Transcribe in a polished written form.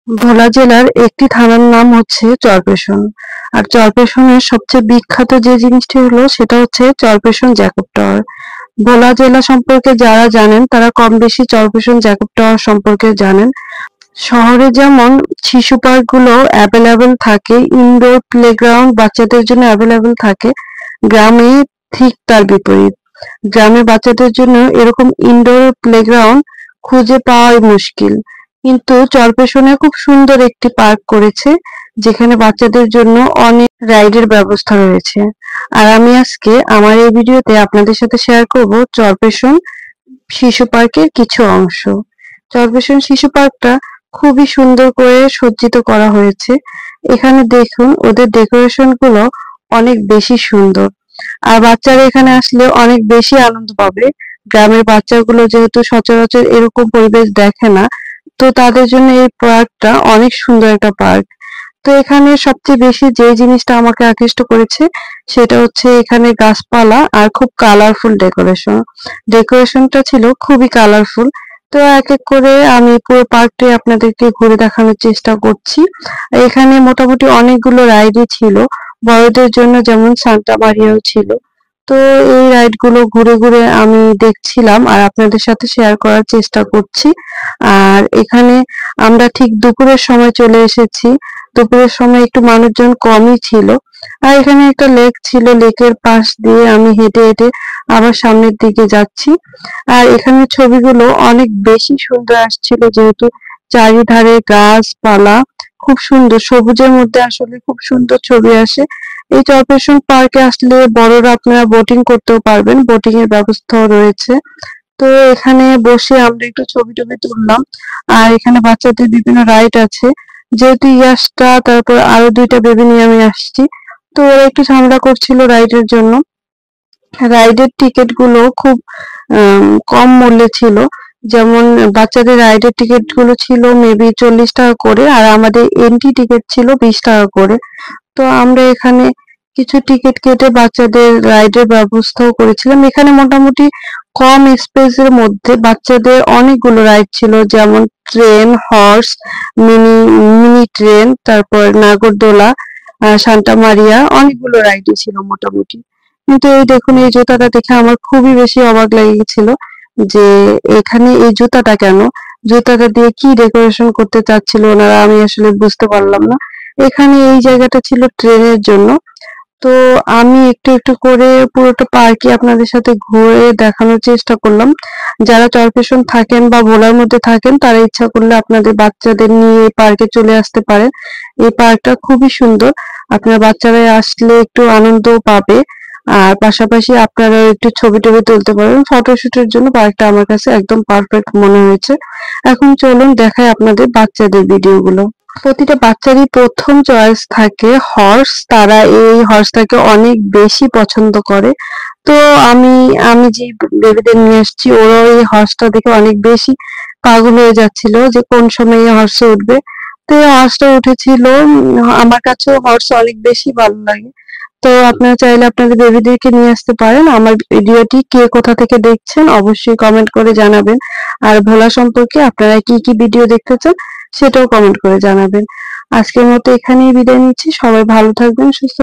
ভোলা জেলার একটি থানার নাম হচ্ছে চরপেশন। আর চরপেশনের সবচেয়ে বিখ্যাত যে জিনিসটি হলো সেটা হচ্ছে চরপেশন জ্যাকব টাওয়ার। ভোলা জেলা সম্পর্কে যারা জানেন তারা কম বেশি চরপেশন জ্যাকব টাওয়ার সম্পর্কে জানেন। শহরে যেমন শিশু পার্ক গুলো অ্যাভেলেবেল থাকে, ইনডোর প্লেগ্রাউন্ড বাচ্চাদের জন্য অ্যাভেলেবেল থাকে, গ্রামে ঠিক তার বিপরীত। গ্রামে বাচ্চাদের জন্য এরকম ইনডোর প্লেগ্রাউন্ড খুঁজে পাওয়াই মুশকিল। কিন্তু চরপেশনে খুব সুন্দর একটি পার্ক করেছে, যেখানে বাচ্চাদের জন্য অনেক রাইডের ব্যবস্থা রয়েছে। আর আমি আজকে আমার এই ভিডিওতে আপনাদের সাথে শেয়ার করব চরপেশন শিশু পার্কের কিছু অংশ। চরপেশন শিশু পার্কটা খুবই সুন্দর করে সজ্জিত করা হয়েছে। এখানে দেখুন ওদের ডেকোরেশন গুলো অনেক বেশি সুন্দর। আর বাচ্চারা এখানে আসলে অনেক বেশি আনন্দ পাবে। গ্রামের বাচ্চাগুলো যেহেতু সচরাচর এরকম পরিবেশ দেখে না, তো তাদের জন্য এই পার্কটা অনেক সুন্দর একটা পার্ক। তো এখানে সবচেয়ে বেশি যে জিনিসটা আমাকে আকৃষ্ট করেছে সেটা হচ্ছে এখানে গাছপালা আর খুব কালারফুল ডেকোরেশন। ডেকোরেশনটা ছিল খুবই কালারফুল। তো এক এক করে আমি পুরো পার্কটাই আপনাদেরকে ঘুরে দেখানোর চেষ্টা করছি। এখানে মোটামুটি অনেকগুলো রাইডই ছিল, বড়দের জন্য যেমন সান্টা মারিয়াও ছিল। তো এই রাইড গুলো ঘুরে ঘুরে আমি দেখছিলাম আর আপনাদের সাথে শেয়ার করার চেষ্টা করছি। আর এখানে আমরা ঠিক দুপুরের সময় চলে এসেছি। দুপুরের সময় একটু মানুষজন কমই ছিল। আর এখানে একটা লেক ছিল, লেকের পাশ দিয়ে আমি হেঁটে হেঁটে আবার সামনের দিকে যাচ্ছি। আর এখানে ছবিগুলো অনেক বেশি সুন্দর আসছিল, যেহেতু চারিধারে গাছপালা, খুব সুন্দর সবুজের মধ্যে আসলে খুব সুন্দর ছবি আসে। এই চরপেশন পার্কে আসলে বড়রা আপনারা বোটিং করতেও পারবেন, বোটিং এর ব্যবস্থাও রয়েছে। তো এখানে বসে আমরা একটু ছবি টবি তুললাম। আর এখানে বাচ্চাদের বিভিন্ন রাইড আছে, যেহেতু ইয়াসটা তারপর আরো দুইটা বেবি নিয়ে আমি আসছি, তো ওরা একটু ঝামেলা করছিল রাইডের জন্য। রাইডের টিকিট গুলো খুব কম মূল্যে ছিল। যেমন বাচ্চাদের রাইডের টিকিট গুলো ছিল মেবি 40 টাকা করে, আর আমাদের এন্ট্রি টিকিট ছিল 20 টাকা করে। তো আমরা এখানে কিছু টিকিট কেটে বাচ্চাদের রাইডের ব্যবস্থাও করেছিলাম। এখানে মোটামুটি কম স্পেসের মধ্যে বাচ্চাদের অনেকগুলো রাইড ছিল, যেমন train, horse, mini mini train, তারপর নাগরদোলা, সান্টা মারিয়া, অনেকগুলো রাইডই ছিল মোটামুটি। কিন্তু এই দেখুন, এই জুতাটা দেখে আমার খুবই বেশি অবাক লেগে গেছিল যে এখানে এই জুতাটা কেন, জুতাটা দিয়ে কি ডেকোরেশন করতে চাচ্ছিল ওনারা, আমি আসলে বুঝতে পারলাম না। এখানে এই জায়গাটা ছিল ট্রেনের জন্য। তো আমি একটু একটু করে পুরোটা পার্কে আপনাদের সাথে ঘুরে দেখানোর চেষ্টা করলাম। যারা চরপেশন থাকেন বা ভোলার মধ্যে থাকেন তারা ইচ্ছা করলে আপনাদের বাচ্চাদের নিয়ে এই পার্কে চলে আসতে পারেন। এই পার্কটা খুবই সুন্দর, আপনার বাচ্চারা আসলে একটু আনন্দও পাবে। আর পাশাপাশি আপনারা একটু ছবি টবি তুলতে পারবেন। ফটোশুটের জন্য পার্কটা আমার কাছে একদম পারফেক্ট মনে হয়েছে। এখন চলুন দেখাই আপনাদের বাচ্চাদের ভিডিওগুলো। প্রতিটা বাচ্চারই প্রথম চয়েস থাকে হর্স, তারা এই হর্সটাকে অনেক বেশি পছন্দ করে। তো আমি আমি যে বেবিদের নিয়ে আসছি ওরাও এই হর্সটা দেখে অনেক বেশি পাগল হয়ে যাচ্ছিল যে কোন সময় এই হর্সে উঠবে। তো এই হর্সটা উঠেছিল। আমার কাছেও হর্স অনেক বেশি ভালো লাগে। তো আপনারা চাইলে আপনাদের বেবিদেরকে নিয়ে আসতে পারেন। আমার ভিডিওটি কে কোথা থেকে দেখছেন অবশ্যই কমেন্ট করে জানাবেন। আর ভোলা সম্পর্কে আপনারা কি কি ভিডিও দেখতে চান সেটাও কমেন্ট করে জানাবেন। আজকের মতো এখানেই বিদায় নিচ্ছি। সবাই ভালো থাকবেন, সুস্থ